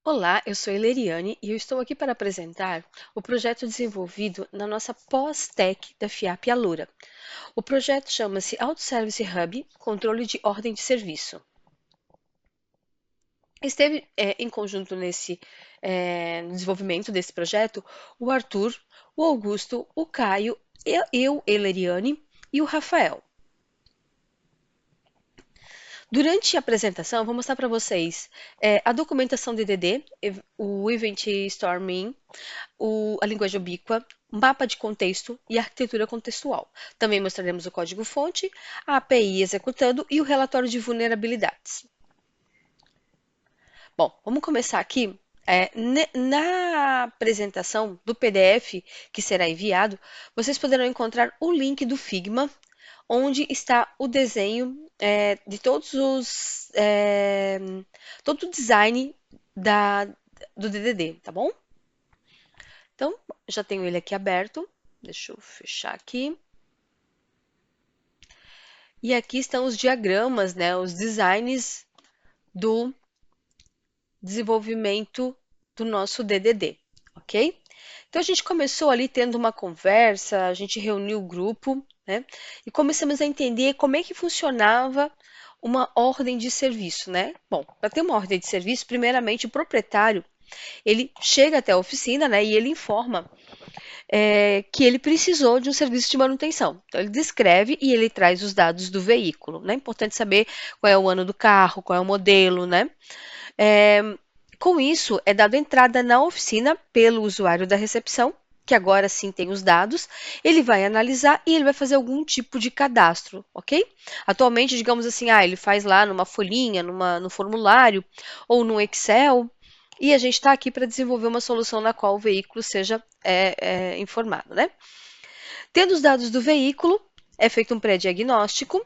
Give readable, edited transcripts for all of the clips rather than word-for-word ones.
Olá, eu sou Eleriane e eu estou aqui para apresentar o projeto desenvolvido na nossa pós-tech da FIAP Alura. O projeto chama-se Auto Service Hub, Controle de Ordem de Serviço. Esteve em conjunto nesse desenvolvimento desse projeto o Arthur, o Augusto, o Caio, eu, Eleriane e o Rafael. Durante a apresentação, eu vou mostrar para vocês a documentação DDD, o Event Storming, a linguagem ubíqua, mapa de contexto e arquitetura contextual. Também mostraremos o código-fonte, a API executando e o relatório de vulnerabilidades. Bom, vamos começar aqui. Na apresentação do PDF que será enviado, vocês poderão encontrar o link do Figma, onde está o desenho de todo o design do DDD, tá bom? Então, já tenho ele aqui aberto. Deixa eu fechar aqui. E aqui estão os diagramas, né, os designs do desenvolvimento do nosso DDD, ok? Então, a gente começou ali tendo uma conversa, a gente reuniu o grupo, né, e começamos a entender como é que funcionava uma ordem de serviço, né? Bom, para ter uma ordem de serviço, primeiramente o proprietário, ele chega até a oficina, né, e ele informa que ele precisou de um serviço de manutenção. Então, ele descreve e ele traz os dados do veículo. Né? É importante saber qual é o ano do carro, qual é o modelo, né? É, com isso, é dado entrada na oficina pelo usuário da recepção, que agora sim tem os dados, ele vai analisar e ele vai fazer algum tipo de cadastro, ok? Atualmente, digamos assim, ele faz lá numa folhinha, no formulário ou no Excel, e a gente está aqui para desenvolver uma solução na qual o veículo seja informado, né? Tendo os dados do veículo, é feito um pré-diagnóstico,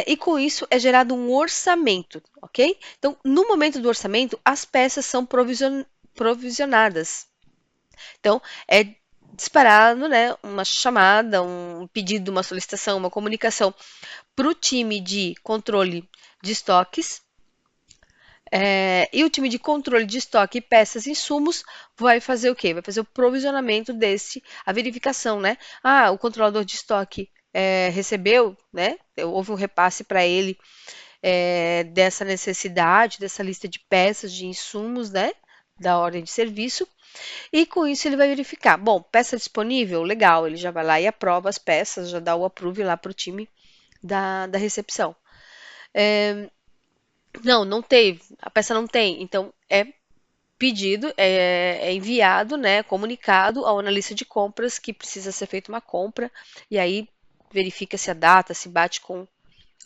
e com isso é gerado um orçamento, ok? Então, no momento do orçamento, as peças são provisionadas. Então, é disparado, né, uma chamada, um pedido, uma solicitação, uma comunicação para o time de controle de estoques. E o time de controle de estoque e peças e insumos vai fazer o quê? Vai fazer o provisionamento a verificação, né? O controlador de estoque recebeu, né? Houve um repasse para ele dessa necessidade, dessa lista de peças, de insumos, né? Da ordem de serviço. E com isso ele vai verificar. Bom, peça disponível? Legal, ele já vai lá e aprova as peças, já dá o approve lá para o time da recepção. Não, não teve, a peça não tem, então é pedido, é enviado, né, comunicado ao analista de compras que precisa ser feita uma compra, e aí verifica se a data se bate com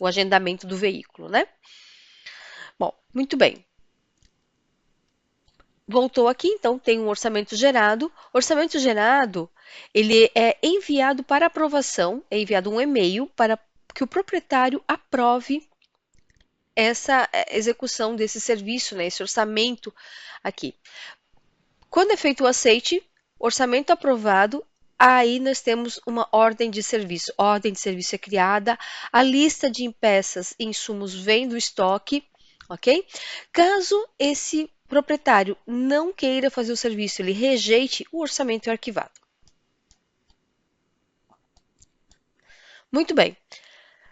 o agendamento do veículo, né? Bom, muito bem. Voltou aqui, então tem um orçamento gerado. Orçamento gerado, ele é enviado para aprovação, é enviado um e-mail para que o proprietário aprove essa execução desse serviço, né, esse orçamento aqui. Quando é feito o aceite, orçamento aprovado, aí nós temos uma ordem de serviço. Ordem de serviço é criada, a lista de peças e insumos vem do estoque, ok? Caso esse proprietário não queira fazer o serviço, ele rejeite, o orçamento é arquivado. Muito bem.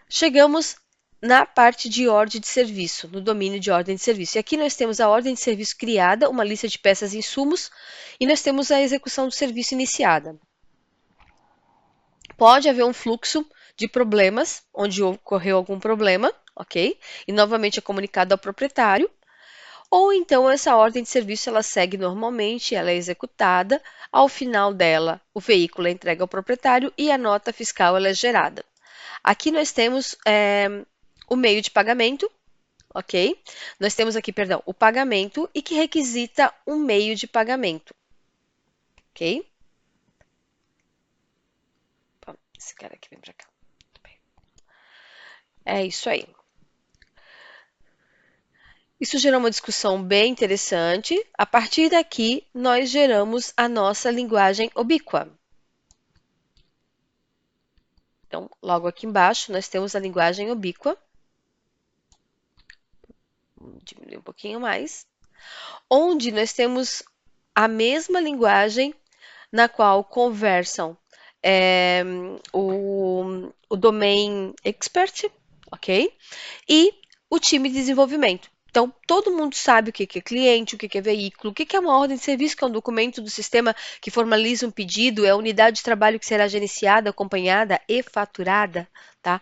Chegamos na parte de ordem de serviço, no domínio de ordem de serviço. E aqui nós temos a ordem de serviço criada, uma lista de peças e insumos, e nós temos a execução do serviço iniciada. Pode haver um fluxo de problemas, onde ocorreu algum problema, ok? E novamente é comunicado ao proprietário. Ou então essa ordem de serviço ela segue normalmente, ela é executada, ao final dela o veículo é entregue ao proprietário e a nota fiscal ela é gerada. Aqui nós temos o meio de pagamento, ok? Nós temos aqui, perdão, o pagamento e que requisita um meio de pagamento, ok? Esse cara aqui vem para cá. É isso aí. Isso gerou uma discussão bem interessante. A partir daqui, nós geramos a nossa linguagem ubíqua. Então, logo aqui embaixo, nós temos a linguagem ubíqua. Vou diminuir um pouquinho mais. onde nós temos a mesma linguagem na qual conversam é, o domain expert, ok? E o time de desenvolvimento. Então, todo mundo sabe o que é cliente, o que é veículo, o que é uma ordem de serviço, que é um documento do sistema que formaliza um pedido, é a unidade de trabalho que será gerenciada, acompanhada e faturada, tá?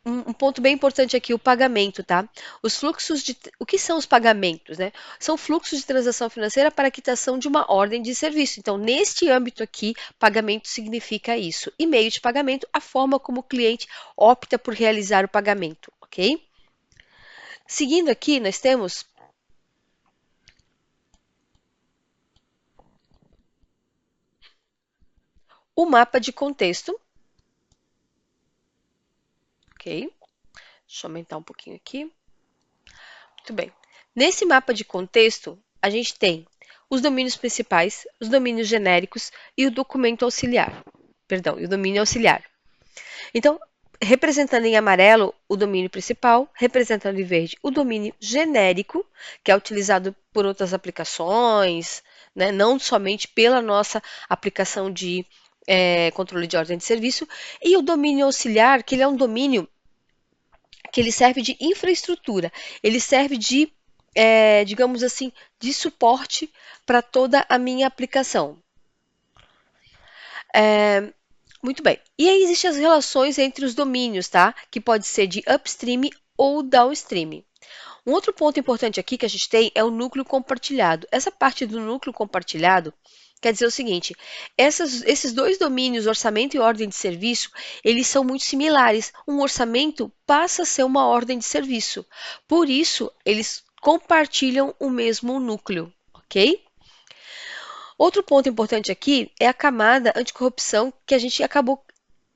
Um ponto bem importante aqui, o pagamento, tá? Os fluxos de... O que são os pagamentos, né? São fluxos de transação financeira para a quitação de uma ordem de serviço. Então, neste âmbito aqui, pagamento significa isso. E meio de pagamento, a forma como o cliente opta por realizar o pagamento, ok? Seguindo aqui, nós temos o mapa de contexto, ok? Deixa eu aumentar um pouquinho aqui. Muito bem. Nesse mapa de contexto, a gente tem os domínios principais, os domínios genéricos e o documento auxiliar. Perdão, e o domínio auxiliar. Então, representando em amarelo o domínio principal, representando em verde o domínio genérico, que é utilizado por outras aplicações, né, não somente pela nossa aplicação de controle de ordem de serviço, e o domínio auxiliar, que ele é um domínio que ele serve de infraestrutura, ele serve de, digamos assim, de suporte para toda a minha aplicação. Muito bem. E aí existem as relações entre os domínios, tá? Que pode ser de upstream ou downstream. Um outro ponto importante aqui que a gente tem é o núcleo compartilhado. Essa parte do núcleo compartilhado quer dizer o seguinte: esses dois domínios, orçamento e ordem de serviço, eles são muito similares. Um orçamento passa a ser uma ordem de serviço. Por isso, eles compartilham o mesmo núcleo, ok? Outro ponto importante aqui é a camada anticorrupção que a gente acabou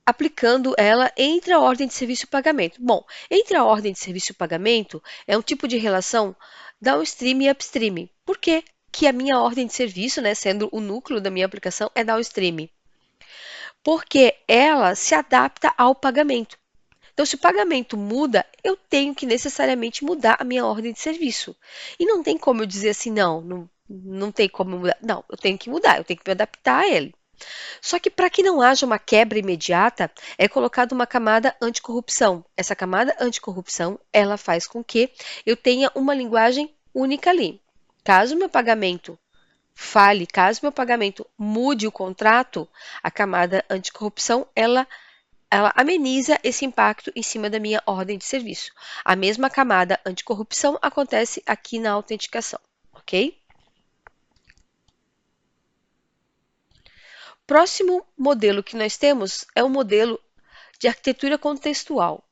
aplicando ela entre a ordem de serviço e o pagamento. Bom, entre a ordem de serviço e o pagamento é um tipo de relação downstream e upstream. Por que que a minha ordem de serviço, né, sendo o núcleo da minha aplicação, é downstream? Porque ela se adapta ao pagamento. Então, se o pagamento muda, eu tenho que necessariamente mudar a minha ordem de serviço. E não tem como eu dizer assim, não tem como mudar. Não, eu tenho que mudar, eu tenho que me adaptar a ele. Só que para que não haja uma quebra imediata, é colocada uma camada anticorrupção. Essa camada anticorrupção, ela faz com que eu tenha uma linguagem única ali. Caso meu pagamento falhe, caso meu pagamento mude o contrato, a camada anticorrupção, ela ameniza esse impacto em cima da minha ordem de serviço. A mesma camada anticorrupção acontece aqui na autenticação, ok? Próximo modelo que nós temos é o modelo de arquitetura contextual.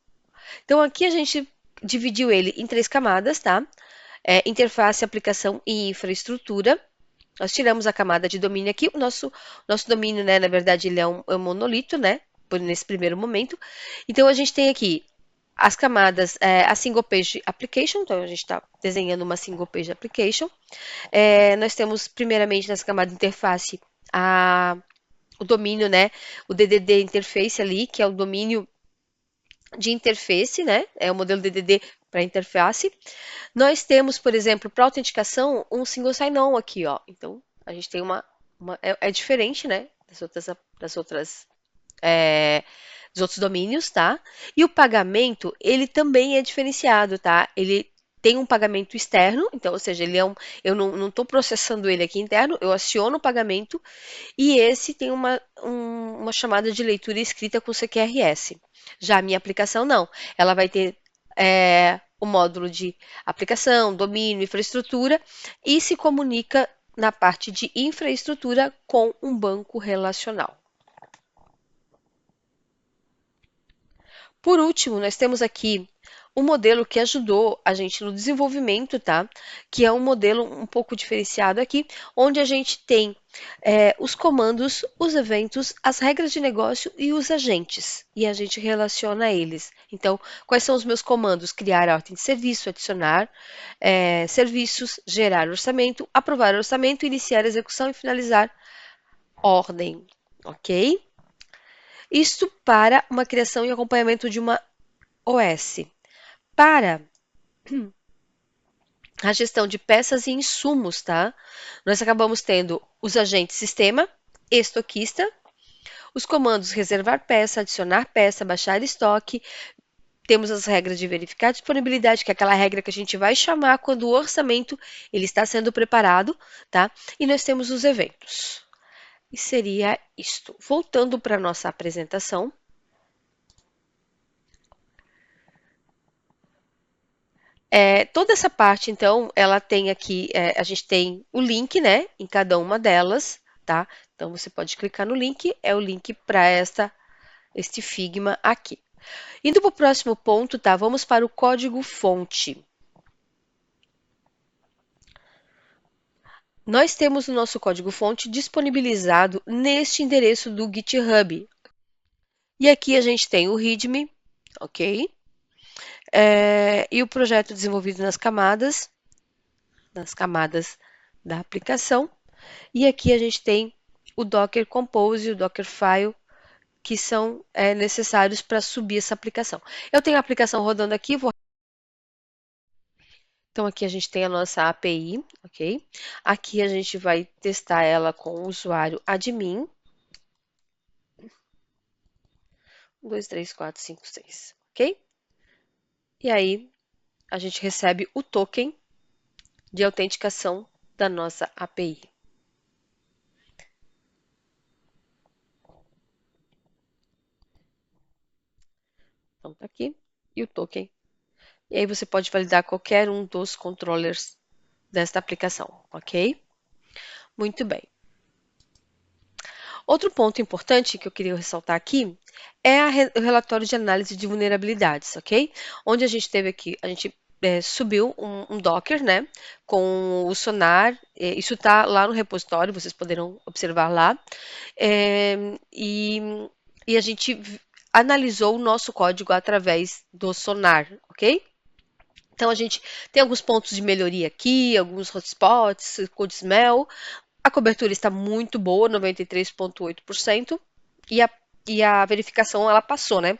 Então, aqui a gente dividiu ele em três camadas, tá? Interface, aplicação e infraestrutura. Nós tiramos a camada de domínio aqui. O nosso domínio, né, na verdade, ele é um monolito, né? Nesse primeiro momento. Então, a gente tem aqui as camadas, a single page application. Então, a gente está desenhando uma single page application. Nós temos, primeiramente, nessa camada de interface, o domínio, né? O DDD interface ali, que é o domínio de interface, né? É o modelo DDD para interface. Nós temos, por exemplo, para autenticação, um single sign-on aqui, ó. Então, a gente tem é diferente, né? Dos outros domínios, tá? E o pagamento, ele também é diferenciado, tá? Ele tem um pagamento externo, então, ou seja, eu não estou processando ele aqui interno, eu aciono o pagamento e esse tem uma chamada de leitura escrita com CQRS. Já a minha aplicação não. Ela vai ter o módulo de aplicação, domínio, infraestrutura e se comunica na parte de infraestrutura com um banco relacional. Por último, nós temos aqui um modelo que ajudou a gente no desenvolvimento, tá? Que é um modelo um pouco diferenciado aqui, onde a gente tem os comandos, os eventos, as regras de negócio e os agentes, e a gente relaciona eles. Então, quais são os meus comandos? Criar ordem de serviço, adicionar serviços, gerar orçamento, aprovar orçamento, iniciar execução e finalizar ordem, ok? Isto para uma criação e acompanhamento de uma OS. Para a gestão de peças e insumos, tá? Nós acabamos tendo os agentes sistema, estoquista, os comandos reservar peça, adicionar peça, baixar estoque. Temos as regras de verificar a disponibilidade, que é aquela regra que a gente vai chamar quando o orçamento ele está sendo preparado, tá? E nós temos os eventos. E seria isto. Voltando para a nossa apresentação. Toda essa parte, então, ela tem aqui, a gente tem o link, né, em cada uma delas, tá? Então, você pode clicar no link, é o link para este Figma aqui. Indo para o próximo ponto, tá? Vamos para o código-fonte. Nós temos o nosso código-fonte disponibilizado neste endereço do GitHub. E aqui a gente tem o README, ok? E o projeto desenvolvido nas camadas da aplicação. E aqui a gente tem o Docker Compose e o Dockerfile, que são necessários para subir essa aplicação. Eu tenho a aplicação rodando aqui, Então, aqui a gente tem a nossa API, ok? Aqui a gente vai testar ela com o usuário admin. 1, 2, 3, 4, 5, 6, ok? E aí, a gente recebe o token de autenticação da nossa API. Então, tá aqui. E o token. E aí você pode validar qualquer um dos controllers desta aplicação, ok? Muito bem. Outro ponto importante que eu queria ressaltar aqui é o relatório de análise de vulnerabilidades, ok? Onde a gente teve aqui, a gente subiu um Docker, né, com o Sonar, isso está lá no repositório, vocês poderão observar lá, é, e, e a gente analisou o nosso código através do Sonar, ok? Então a gente tem alguns pontos de melhoria aqui, alguns hotspots, code smell, a cobertura está muito boa, 93,8%, e a verificação ela passou, né?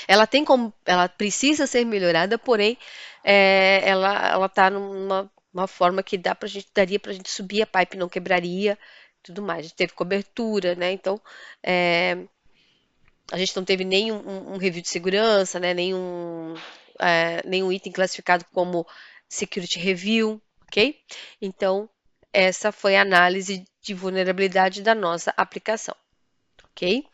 Ela precisa ser melhorada, porém, ela está numa forma que daria para a gente subir a pipe, não quebraria, tudo mais. A gente teve cobertura, né? Então, a gente não teve nenhum review de segurança, né? Nenhum item classificado como security review, ok? Então, essa foi a análise de vulnerabilidade da nossa aplicação, ok?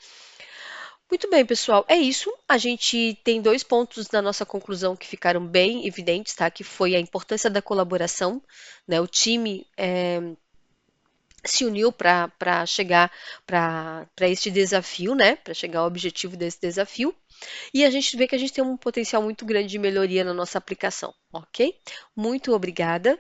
Muito bem, pessoal, é isso. A gente tem 2 pontos na nossa conclusão que ficaram bem evidentes, tá? Que foi a importância da colaboração, né? O time se uniu para chegar para este desafio, né? Para chegar ao objetivo desse desafio. E a gente vê que a gente tem um potencial muito grande de melhoria na nossa aplicação, ok? Muito obrigada.